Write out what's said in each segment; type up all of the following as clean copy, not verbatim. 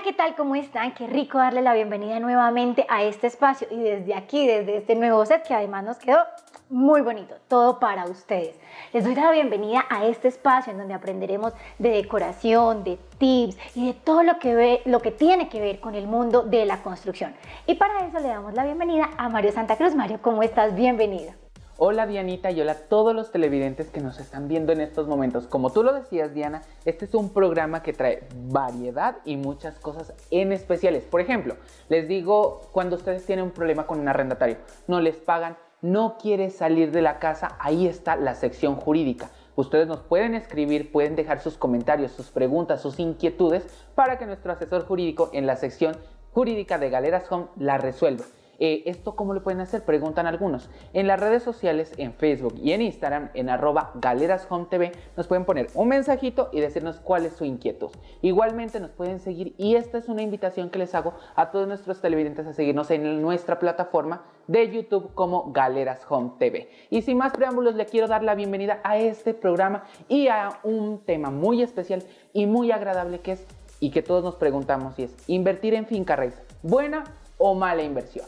¿qué tal? ¿Cómo están? Qué rico darle la bienvenida nuevamente a este espacio y desde aquí, desde este nuevo set que además nos quedó muy bonito, todo para ustedes. Les doy la bienvenida a este espacio en donde aprenderemos de decoración, de tips y de todo lo que tiene que ver con el mundo de la construcción. Y para eso le damos la bienvenida a Mario Santa Cruz. Mario, ¿cómo estás? Bienvenido. Hola Dianita y hola a todos los televidentes que nos están viendo en estos momentos. Como tú lo decías, Diana, este es un programa que trae variedad y muchas cosas en especiales. Por ejemplo, les digo, cuando ustedes tienen un problema con un arrendatario, no les pagan, no quiere salir de la casa, ahí está la sección jurídica. Ustedes nos pueden escribir, pueden dejar sus comentarios, sus preguntas, sus inquietudes para que nuestro asesor jurídico en la sección jurídica de Galeras Home la resuelva. ¿Esto cómo lo pueden hacer? Preguntan algunos. En las redes sociales, en Facebook y en Instagram, en @galerashometv, nos pueden poner un mensajito y decirnos cuál es su inquietud. Igualmente nos pueden seguir y esta es una invitación que les hago a todos nuestros televidentes a seguirnos en nuestra plataforma de YouTube como Galeras Home TV. Y sin más preámbulos, le quiero dar la bienvenida a este programa y a un tema muy especial y muy agradable que es, y que todos nos preguntamos, y es: ¿invertir en finca raíz, buena o mala inversión?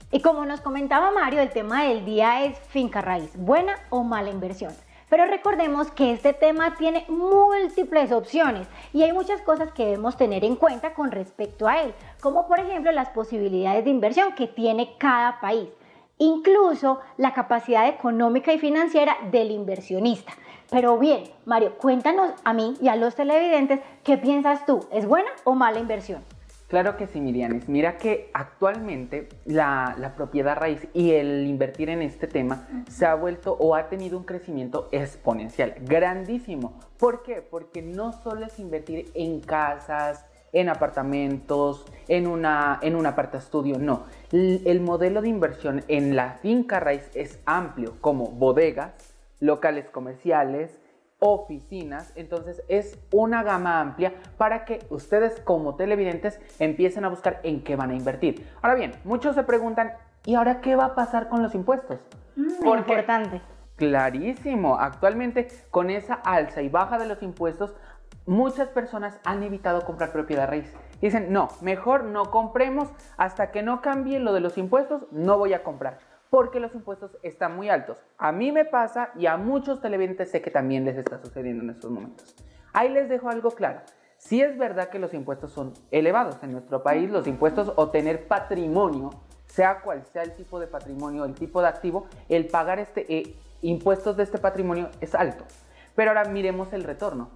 Y como nos comentaba Mario, el tema del día es finca raíz, buena o mala inversión. Pero recordemos que este tema tiene múltiples opciones y hay muchas cosas que debemos tener en cuenta con respecto a él, como por ejemplo las posibilidades de inversión que tiene cada país, incluso la capacidad económica y financiera del inversionista. Pero bien, Mario, cuéntanos a mí y a los televidentes, ¿qué piensas tú? ¿Es buena o mala inversión? Claro que sí, Mirianis. Mira que actualmente la propiedad raíz y el invertir en este tema se ha vuelto o ha tenido un crecimiento exponencial, grandísimo. ¿Por qué? Porque no solo es invertir en casas, en apartamentos, en un apartaestudio, no. El modelo de inversión en la finca raíz es amplio, como bodegas, locales comerciales, oficinas. Entonces es una gama amplia para que ustedes como televidentes empiecen a buscar en qué van a invertir. Ahora bien, muchos se preguntan, ¿y ahora qué va a pasar con los impuestos? Porque, importante. Clarísimo, actualmente con esa alza y baja de los impuestos, muchas personas han evitado comprar propiedad raíz. Dicen, no, mejor no compremos hasta que no cambie lo de los impuestos, no voy a comprar, porque los impuestos están muy altos. A mí me pasa y a muchos televidentes sé que también les está sucediendo en estos momentos. Ahí les dejo algo claro. Sí es verdad que los impuestos son elevados en nuestro país, los impuestos o tener patrimonio, sea cual sea el tipo de patrimonio, el tipo de activo, el pagar impuestos de este patrimonio es alto. Pero ahora miremos el retorno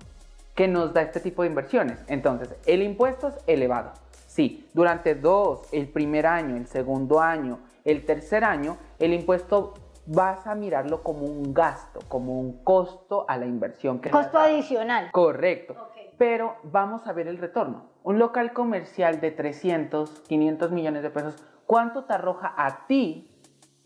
que nos da este tipo de inversiones. Entonces, el impuesto es elevado. Sí, durante el primer año, el segundo año, el tercer año, el impuesto vas a mirarlo como un gasto, como un costo a la inversión. Costo adicional. Correcto. Okay. Pero vamos a ver el retorno. Un local comercial de 300, 500 millones de pesos, ¿cuánto te arroja a ti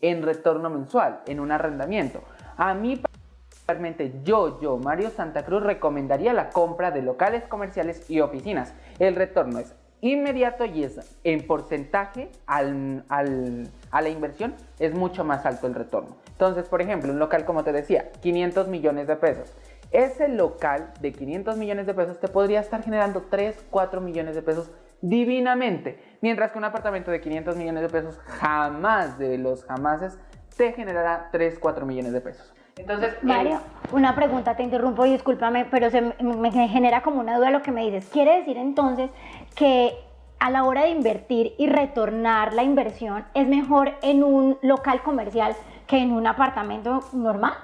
en retorno mensual, en un arrendamiento? A mí, particularmente, yo, Mario Santa Cruz, recomendaría la compra de locales comerciales y oficinas. El retorno es inmediato y es en porcentaje a la inversión, es mucho más alto el retorno. Entonces, por ejemplo, un local, como te decía, 500 millones de pesos. Ese local de 500 millones de pesos te podría estar generando 3, 4 millones de pesos divinamente. Mientras que un apartamento de 500 millones de pesos jamás de los jamases te generará 3, 4 millones de pesos. Entonces, Mario, una pregunta, te interrumpo y discúlpame, pero me genera como una duda lo que me dices. ¿Quiere decir entonces que a la hora de invertir y retornar la inversión es mejor en un local comercial que en un apartamento normal?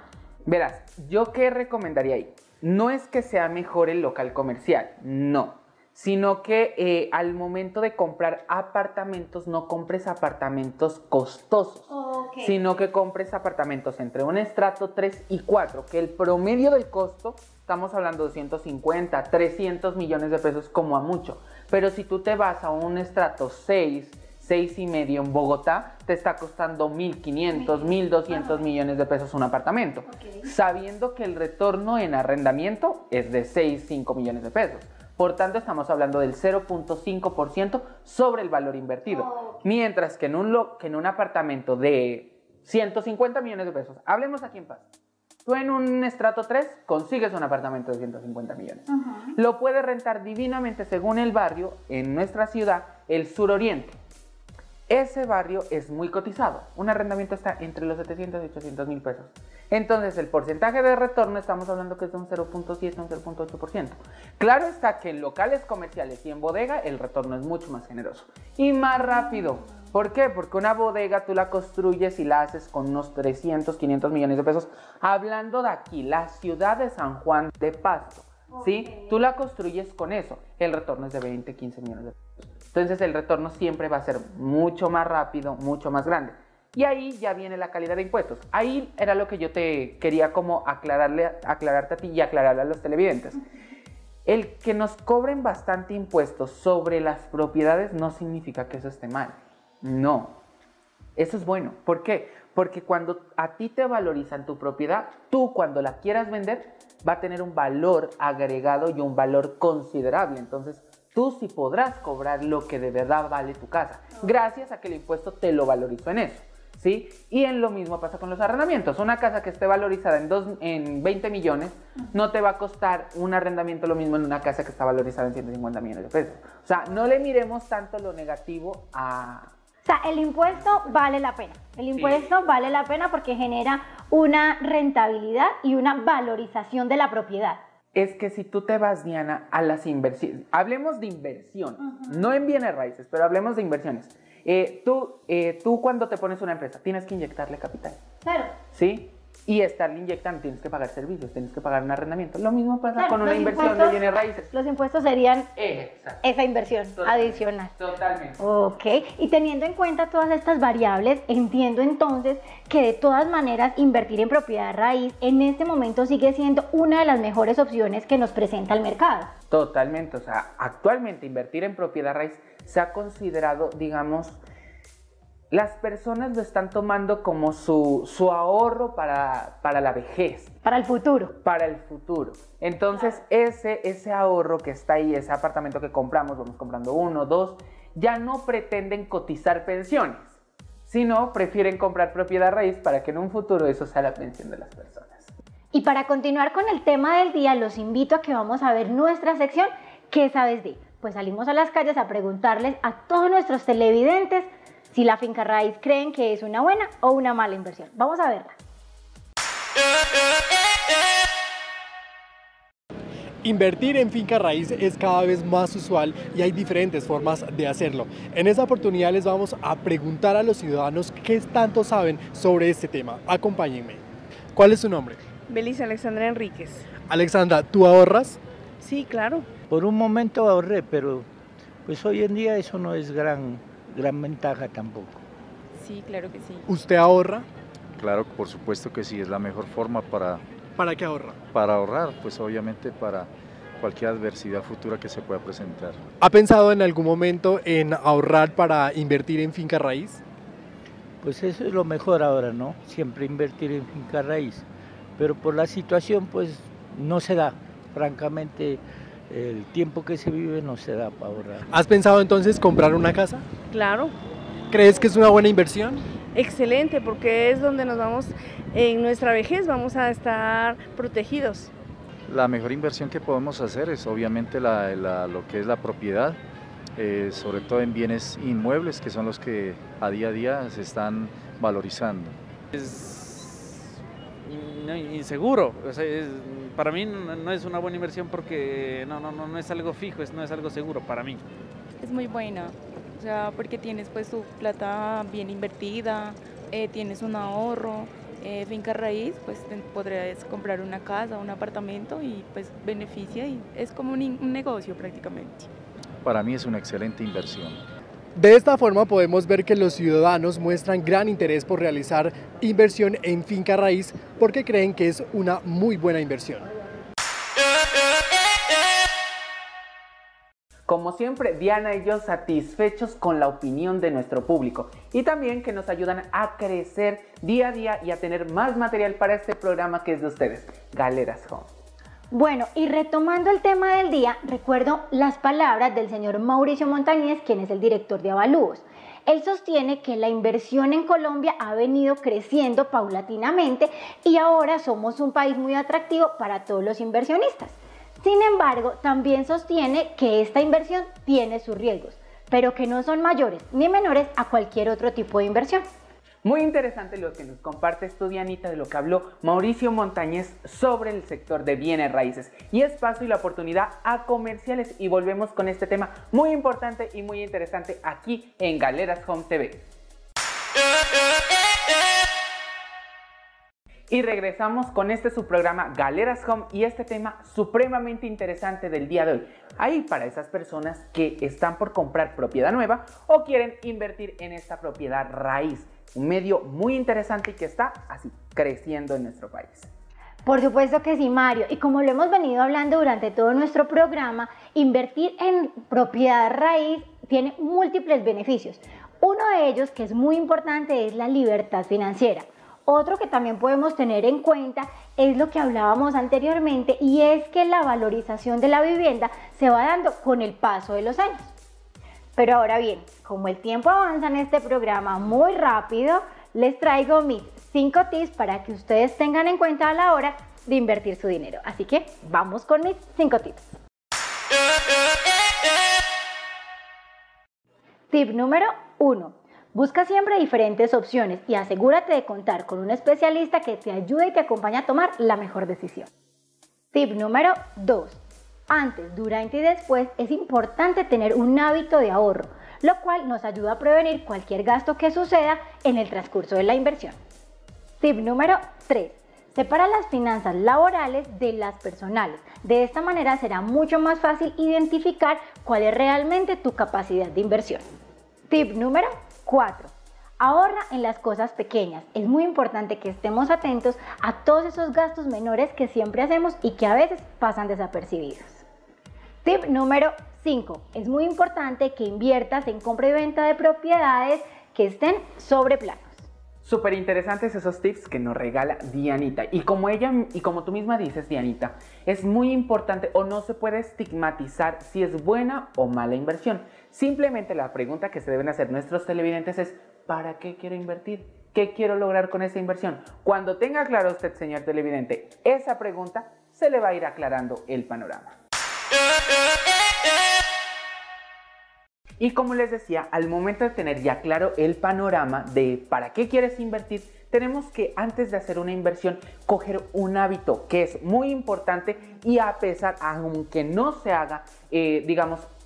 Verás, ¿yo qué recomendaría ahí? No es que sea mejor el local comercial, no. Sino que al momento de comprar apartamentos, no compres apartamentos costosos, sino que compres apartamentos entre un estrato 3 y 4, que el promedio del costo, estamos hablando de 250, 300 millones de pesos como a mucho. Pero si tú te vas a un estrato 6, 6 y medio en Bogotá, te está costando 1.500, 1.200 millones de pesos un apartamento, sabiendo que el retorno en arrendamiento es de 6, 5 millones de pesos. Por tanto, estamos hablando del 0.5% sobre el valor invertido. Mientras que en un apartamento de 150 millones de pesos, hablemos aquí en paz, Tú en un estrato 3 consigues un apartamento de 150 millones. Ajá. Lo puedes rentar divinamente según el barrio en nuestra ciudad, el suroriente. Ese barrio es muy cotizado. Un arrendamiento está entre los 700 y 800 mil pesos. Entonces, el porcentaje de retorno estamos hablando que es de un 0.7, un 0.8%. Claro está que en locales comerciales y en bodega el retorno es mucho más generoso y más rápido. ¿Por qué? Porque una bodega tú la construyes y la haces con unos 300, 500 millones de pesos. Hablando de aquí, la ciudad de San Juan de Pasto, ¿sí? Okay. Tú la construyes con eso. El retorno es de 20, 15 millones de pesos. Entonces el retorno siempre va a ser mucho más rápido, mucho más grande. Y ahí ya viene la calidad de impuestos. Ahí era lo que yo te quería como aclararte a ti y aclararle a los televidentes. El que nos cobren bastante impuestos sobre las propiedades no significa que eso esté mal. No, eso es bueno. ¿Por qué? Porque cuando a ti te valorizan tu propiedad, tú cuando la quieras vender va a tener un valor agregado y un valor considerable. Entonces tú sí podrás cobrar lo que de verdad vale tu casa, gracias a que el impuesto te lo valorizó en eso, ¿sí? Y en lo mismo pasa con los arrendamientos. Una casa que esté valorizada en 20 millones no te va a costar un arrendamiento lo mismo en una casa que está valorizada en 150 millones de pesos. O sea, no le miremos tanto lo negativo a... O sea, el impuesto vale la pena. El impuesto vale la pena porque genera una rentabilidad y una valorización de la propiedad. Es que si tú te vas, Diana, a las inversiones, hablemos de inversión, no en bienes raíces, pero hablemos de inversiones. Tú cuando te pones una empresa, tienes que inyectarle capital. Claro. ¿Sí? Y estarle inyectando, tienes que pagar servicios, tienes que pagar un arrendamiento. Lo mismo pasa Claro, con una inversión de bienes raíces. Los impuestos serían Exacto. esa inversión adicional. Totalmente. Ok, y teniendo en cuenta todas estas variables, entiendo entonces que de todas maneras invertir en propiedad raíz en este momento sigue siendo una de las mejores opciones que nos presenta el mercado. Totalmente, o sea, actualmente invertir en propiedad raíz se ha considerado, digamos, las personas lo están tomando como su ahorro para la vejez. Para el futuro. Para el futuro. Entonces, ese ahorro que está ahí, ese apartamento que compramos, vamos comprando 1, 2, ya no pretenden cotizar pensiones, sino prefieren comprar propiedad raíz para que en un futuro eso sea la pensión de las personas. Y para continuar con el tema del día, los invito a que vamos a ver nuestra sección ¿Qué sabes de? Pues salimos a las calles a preguntarles a todos nuestros televidentes si la finca raíz creen que es una buena o una mala inversión. Vamos a verla. Invertir en finca raíz es cada vez más usual y hay diferentes formas de hacerlo. En esta oportunidad les vamos a preguntar a los ciudadanos qué tanto saben sobre este tema. Acompáñenme. ¿Cuál es su nombre? Belisa Alexandra Enríquez. Alexandra, ¿tú ahorras? Sí, claro. Por un momento ahorré, pero pues hoy en día eso no es gran ventaja tampoco. Sí, claro que sí. ¿Usted ahorra? Claro, por supuesto que sí, es la mejor forma ¿Para qué ahorra? para ahorrar, pues obviamente para cualquier adversidad futura que se pueda presentar. ¿Ha pensado en algún momento en ahorrar para invertir en finca raíz? Pues eso es lo mejor ahora, ¿no? Siempre invertir en finca raíz. Pero por la situación, pues no se da. Francamente, el tiempo que se vive no se da para ahorrar. ¿Has pensado entonces comprar una casa? Claro. ¿Crees que es una buena inversión? Excelente, porque es donde nos vamos, en nuestra vejez vamos a estar protegidos. La mejor inversión que podemos hacer es obviamente lo que es la propiedad, sobre todo en bienes inmuebles, que son los que a día se están valorizando. Es inseguro, o sea, para mí no es una buena inversión porque no es algo fijo, no es algo seguro para mí. Es muy buena, o sea, porque tienes pues tu plata bien invertida, tienes un ahorro, finca raíz, pues podrías comprar una casa, un apartamento y pues beneficia y es como un negocio prácticamente. Para mí es una excelente inversión. De esta forma podemos ver que los ciudadanos muestran gran interés por realizar inversión en finca raíz porque creen que es una muy buena inversión. Como siempre, Diana y yo satisfechos con la opinión de nuestro público y también que nos ayudan a crecer día a día y a tener más material para este programa que es de ustedes, Galeras Home. Bueno, y retomando el tema del día, recuerdo las palabras del señor Mauricio Montañez, quien es el director de Avalúos. Él sostiene que la inversión en Colombia ha venido creciendo paulatinamente y ahora somos un país muy atractivo para todos los inversionistas. Sin embargo, también sostiene que esta inversión tiene sus riesgos, pero que no son mayores ni menores a cualquier otro tipo de inversión. Muy interesante lo que nos comparte esto, Dianita, de lo que habló Mauricio Montañez sobre el sector de bienes raíces. Y es paso y la oportunidad a comerciales y volvemos con este tema muy importante y muy interesante aquí en Galeras Home TV. Y regresamos con su programa Galeras Home y este tema supremamente interesante del día de hoy. Ahí para esas personas que están por comprar propiedad nueva o quieren invertir en esta propiedad raíz. Un medio muy interesante y que está así creciendo en nuestro país. Por supuesto que sí, Mario. Y como lo hemos venido hablando durante todo nuestro programa, invertir en propiedad raíz tiene múltiples beneficios. Uno de ellos, que es muy importante, es la libertad financiera. Otro que también podemos tener en cuenta es lo que hablábamos anteriormente y es que la valorización de la vivienda se va dando con el paso de los años. Pero ahora bien, como el tiempo avanza en este programa muy rápido, les traigo mis 5 tips para que ustedes tengan en cuenta a la hora de invertir su dinero. Así que vamos con mis 5 tips. Tip número 1. Busca siempre diferentes opciones y asegúrate de contar con un especialista que te ayude y te acompañe a tomar la mejor decisión. Tip número 2. Antes, durante y después es importante tener un hábito de ahorro, lo cual nos ayuda a prevenir cualquier gasto que suceda en el transcurso de la inversión. Tip número 3. Separa las finanzas laborales de las personales. De esta manera será mucho más fácil identificar cuál es realmente tu capacidad de inversión. Tip número 4. Ahorra en las cosas pequeñas. Es muy importante que estemos atentos a todos esos gastos menores que siempre hacemos y que a veces pasan desapercibidos. Tip número 5. Es muy importante que inviertas en compra y venta de propiedades que estén sobre planos. Súper interesantes esos tips que nos regala Dianita. Y como tú misma dices, Dianita, es muy importante o no se puede estigmatizar si es buena o mala inversión. Simplemente la pregunta que se deben hacer nuestros televidentes es ¿para qué quiero invertir? ¿Qué quiero lograr con esa inversión? Cuando tenga claro usted, señor televidente, esa pregunta, se le va a ir aclarando el panorama. Y como les decía, al momento de tener ya claro el panorama de para qué quieres invertir, tenemos que antes de hacer una inversión coger un hábito que es muy importante y a pesar, aunque no se haga,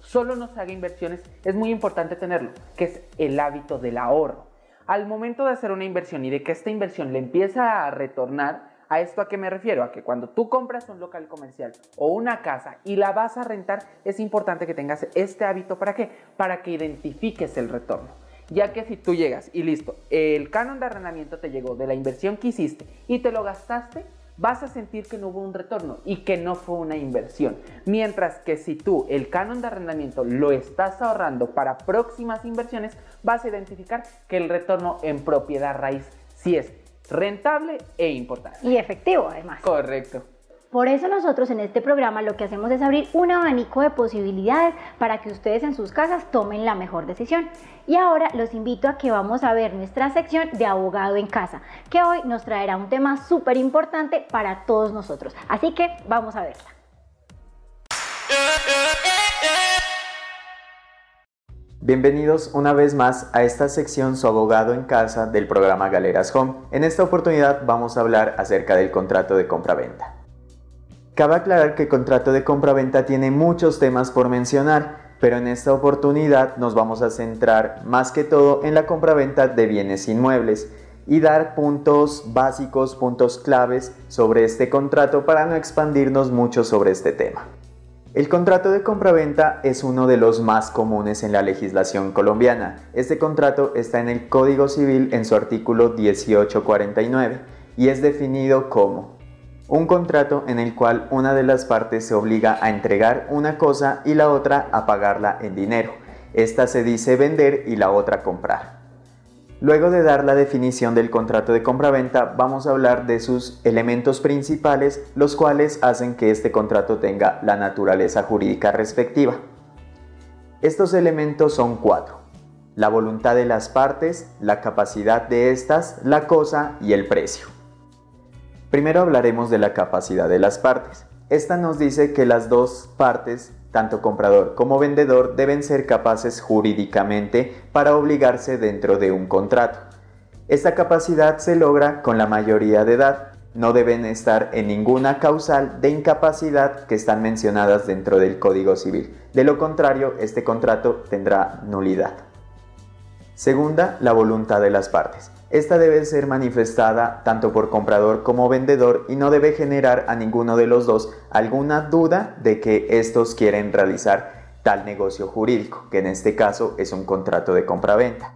solo no se haga inversiones, es muy importante tenerlo, que es el hábito del ahorro. Al momento de hacer una inversión y de que esta inversión le empieza a retornar, ¿a esto a qué me refiero? A que cuando tú compras un local comercial o una casa y la vas a rentar, es importante que tengas este hábito. ¿Para qué? Para que identifiques el retorno. Ya que si tú llegas y listo, el canon de arrendamiento te llegó de la inversión que hiciste y te lo gastaste, vas a sentir que no hubo un retorno y que no fue una inversión. Mientras que si tú el canon de arrendamiento lo estás ahorrando para próximas inversiones, vas a identificar que el retorno en propiedad raíz sí es rentable e importante. Y efectivo, además. Correcto. Por eso nosotros en este programa lo que hacemos es abrir un abanico de posibilidades para que ustedes en sus casas tomen la mejor decisión. Y ahora los invito a que vamos a ver nuestra sección de Abogado en Casa, que hoy nos traerá un tema súper importante para todos nosotros. Así que vamos a verla. Bienvenidos una vez más a esta sección Su Abogado en Casa del programa Galeras Home. En esta oportunidad vamos a hablar acerca del contrato de compraventa. Cabe aclarar que el contrato de compraventa tiene muchos temas por mencionar, pero en esta oportunidad nos vamos a centrar más que todo en la compraventa de bienes inmuebles y dar puntos básicos, puntos claves sobre este contrato para no expandirnos mucho sobre este tema. El contrato de compraventa es uno de los más comunes en la legislación colombiana. Este contrato está en el Código Civil en su artículo 1849 y es definido como un contrato en el cual una de las partes se obliga a entregar una cosa y la otra a pagarla en dinero. Esta se dice vender y la otra comprar. Luego de dar la definición del contrato de compraventa, vamos a hablar de sus elementos principales, los cuales hacen que este contrato tenga la naturaleza jurídica respectiva. Estos elementos son 4. la voluntad de las partes, la capacidad de estas, la cosa y el precio. Primero hablaremos de la capacidad de las partes. Esta nos dice que las dos partes, tanto comprador como vendedor, deben ser capaces jurídicamente para obligarse dentro de un contrato. Esta capacidad se logra con la mayoría de edad. No deben estar en ninguna causal de incapacidad que están mencionadas dentro del Código Civil. De lo contrario, este contrato tendrá nulidad. Segunda, la voluntad de las partes. Esta debe ser manifestada tanto por comprador como vendedor y no debe generar a ninguno de los dos alguna duda de que estos quieren realizar tal negocio jurídico, que en este caso es un contrato de compraventa.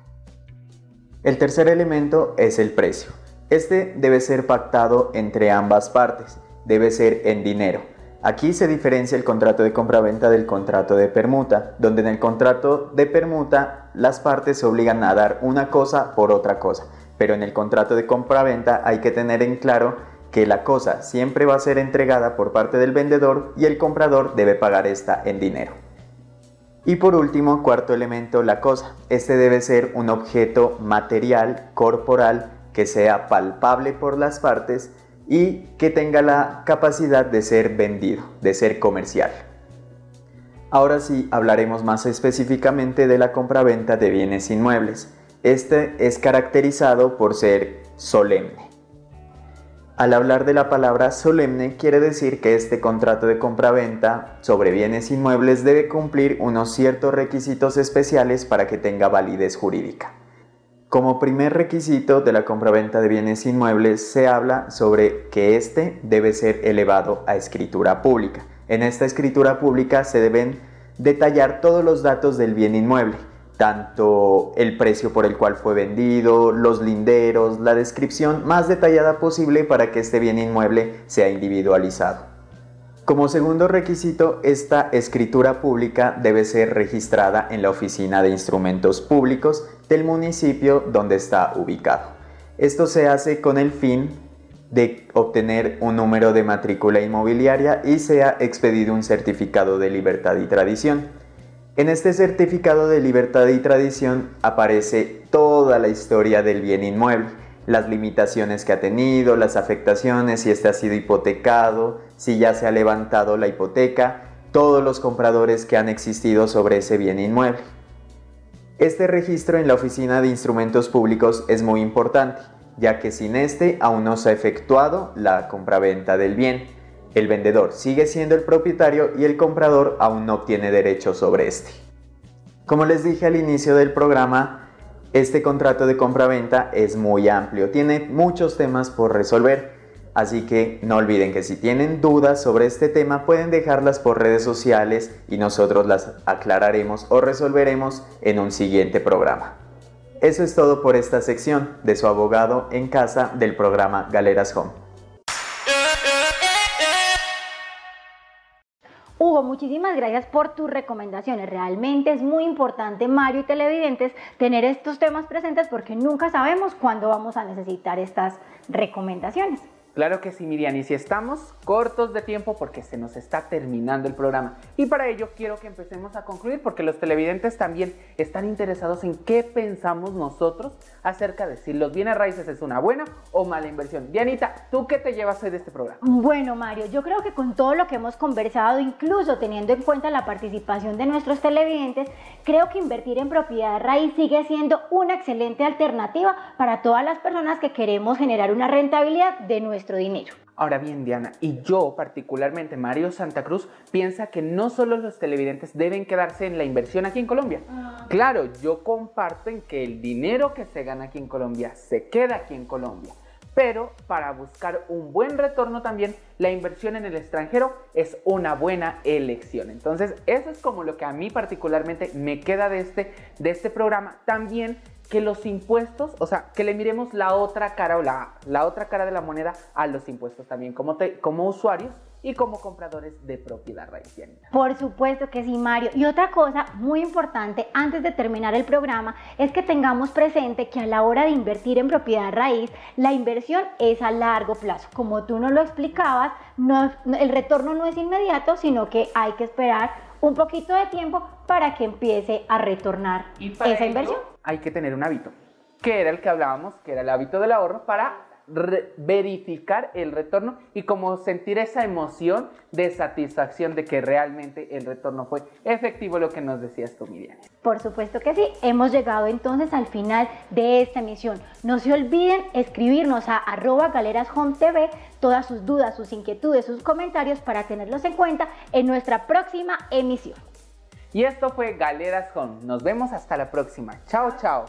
El tercer elemento es el precio. Este debe ser pactado entre ambas partes, debe ser en dinero. Aquí se diferencia el contrato de compraventa del contrato de permuta, donde en el contrato de permuta las partes se obligan a dar una cosa por otra cosa, pero en el contrato de compraventa hay que tener en claro que la cosa siempre va a ser entregada por parte del vendedor y el comprador debe pagar esta en dinero. Y por último, cuarto elemento, la cosa. Este debe ser un objeto material, corporal, que sea palpable por las partes y que tenga la capacidad de ser vendido, de ser comercial. Ahora sí, hablaremos más específicamente de la compraventa de bienes inmuebles. Este es caracterizado por ser solemne. Al hablar de la palabra solemne, quiere decir que este contrato de compraventa sobre bienes inmuebles debe cumplir unos ciertos requisitos especiales para que tenga validez jurídica. Como primer requisito de la compraventa de bienes inmuebles se habla sobre que este debe ser elevado a escritura pública. En esta escritura pública se deben detallar todos los datos del bien inmueble, tanto el precio por el cual fue vendido, los linderos, la descripción más detallada posible para que este bien inmueble sea individualizado. Como segundo requisito, esta escritura pública debe ser registrada en la Oficina de Instrumentos Públicos del municipio donde está ubicado. Esto se hace con el fin de obtener un número de matrícula inmobiliaria y sea expedido un certificado de libertad y tradición. En este certificado de libertad y tradición aparece toda la historia del bien inmueble, las limitaciones que ha tenido, las afectaciones, si este ha sido hipotecado, si ya se ha levantado la hipoteca, todos los compradores que han existido sobre ese bien inmueble. Este registro en la Oficina de Instrumentos Públicos es muy importante, ya que sin este aún no se ha efectuado la compraventa del bien. El vendedor sigue siendo el propietario y el comprador aún no tiene derecho sobre este. Como les dije al inicio del programa, este contrato de compraventa es muy amplio, tiene muchos temas por resolver, así que no olviden que si tienen dudas sobre este tema pueden dejarlas por redes sociales y nosotros las aclararemos o resolveremos en un siguiente programa. Eso es todo por esta sección de su abogado en casa del programa Galeras Home. Hugo, muchísimas gracias por tus recomendaciones. Realmente es muy importante, Mario y televidentes, tener estos temas presentes porque nunca sabemos cuándo vamos a necesitar estas recomendaciones. Claro que sí, Miriam, y si estamos cortos de tiempo porque se nos está terminando el programa. Y para ello quiero que empecemos a concluir porque los televidentes también están interesados en qué pensamos nosotros acerca de si los bienes raíces es una buena o mala inversión. Dianita, ¿tú qué te llevas hoy de este programa? Bueno, Mario, yo creo que con todo lo que hemos conversado, incluso teniendo en cuenta la participación de nuestros televidentes, creo que invertir en propiedad raíz sigue siendo una excelente alternativa para todas las personas que queremos generar una rentabilidad de nuestro dinero. Ahora bien, Diana, y yo particularmente, Mario Santa Cruz, piensa que no solo los televidentes deben quedarse en la inversión aquí en Colombia. Claro, yo comparto en que el dinero que se gana aquí en Colombia se queda aquí en Colombia. Pero para buscar un buen retorno también, la inversión en el extranjero es una buena elección. Entonces, eso es como lo que a mí particularmente me queda de este programa. También que los impuestos, o sea, que le miremos la otra cara o la otra cara de la moneda a los impuestos también, como usuarios y como compradores de propiedad raíz. Por supuesto que sí, Mario. Y otra cosa muy importante antes de terminar el programa es que tengamos presente que a la hora de invertir en propiedad raíz, la inversión es a largo plazo. Como tú nos lo explicabas, el retorno no es inmediato, sino que hay que esperar un poquito de tiempo para que empiece a retornar esa inversión. hay que tener un hábito, que era el que hablábamos, que era el hábito del ahorro para verificar el retorno y como sentir esa emoción de satisfacción de que realmente el retorno fue efectivo, lo que nos decías tú, Miriam. Por supuesto que sí, hemos llegado entonces al final de esta emisión. No se olviden escribirnos a @galerashometv todas sus dudas, sus inquietudes, sus comentarios para tenerlos en cuenta en nuestra próxima emisión. Y esto fue Galeras Home. Nos vemos hasta la próxima. Chao, chao.